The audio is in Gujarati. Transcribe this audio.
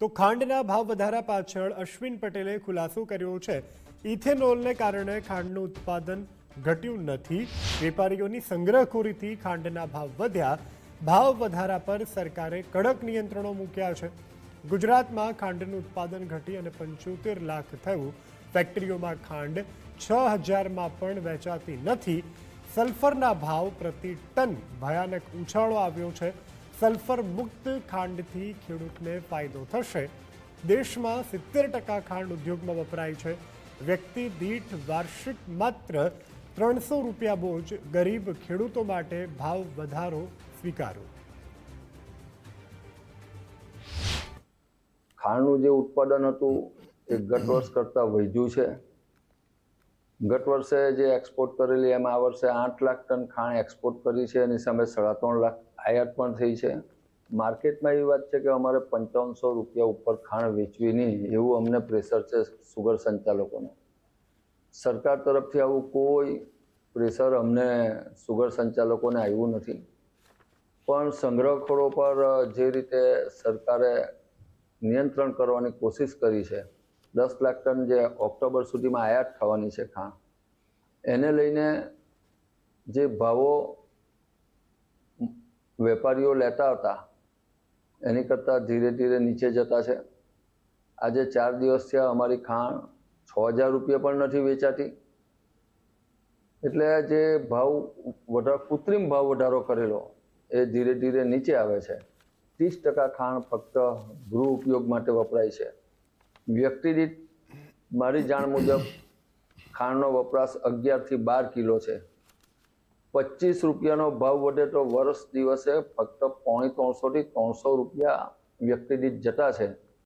તો ખાંડના ભાવ વધારા પાછળ અશ્વિન પટેલે ખુલાસો કર્યો છે। ઇથેનોલને કારણે ખાંડનું ઉત્પાદન ઘટ્યું નથી। વેપારીઓની સંગ્રહખોરીથી ખાંડના ભાવ વધ્યા। ભાવ વધારા પર સરકારે કડક નિયંત્રણો મૂક્યા છે। ગુજરાતમાં ખાંડનું ઉત્પાદન ઘટી અને 75 લાખ થયું। ફેક્ટરીઓમાં ખાંડ 6000માં પણ વેચાતી નથી। સલ્ફરના ભાવ પ્રતિ ટન ભયાનક ઉછાળો આવ્યો છે। સલ્ફર મુક્ત ખાંડથી ખેડૂતને ફાયદો થશે। દેશમાં 70% ખાંડ ઉદ્યોગમાં વપરાય છે। વ્યક્તિ દીઠ વાર્ષિક માત્ર 300 રૂપિયા બોજ ગરીબ ખેડૂતો માટે ભાવ વધારો સ્વીકારો। ખાંડનું જે ઉત્પાદન હતું એ ગત વર્ષ કરતાં વધ્યું છે। ગત વર્ષે જે એક્સપોર્ટ કરેલી એમાં આ વર્ષે 8 લાખ ટન ખાંડ એક્સપોર્ટ કરી છે। એની સામે 3.5 લાખ આયાત પણ થઈ છે। માર્કેટમાં એવી વાત છે કે અમારે 5500 રૂપિયા ઉપર ખાંડ વેચવી નહીં એવું અમને પ્રેશર છે સુગર સંચાલકોને। સરકાર તરફથી આવું કોઈ પ્રેશર અમને સુગર સંચાલકોને આવ્યું નથી। પણ સંગ્રહખોરો પર જે રીતે સરકારે નિયંત્રણ કરવાની કોશિશ કરી છે, 10 લાખ ટન જે ઓક્ટોબર સુધીમાં આયાત થવાની છે ખાંડ, એને લઈને જે ભાવો વેપારીઓ લેતા હતા એની કરતાં ધીરે ધીરે નીચે જતા છે। આજે 4 દિવસ થયા અમારી ખાંડ 6000 રૂપિયા પણ નથી વેચાતી। એટલે જે ભાવ વધારો, કૃત્રિમ ભાવ વધારો કરેલો એ ધીરે ધીરે નીચે આવે છે। 30% ખાંડ ફક્ત ગૃહ ઉપયોગ માટે વપરાય છે। વ્યક્તિ દીઠ મારી જાણ મુજબ ખાંડનો વપરાશ 11 થી 12 કિલો છે। 25 રૂપિયાનો ભાવ વધે તો વર્ષ દિવસે ફક્ત 350 થી 300 રૂપિયા વ્યક્તિ દીઠ જતા છે।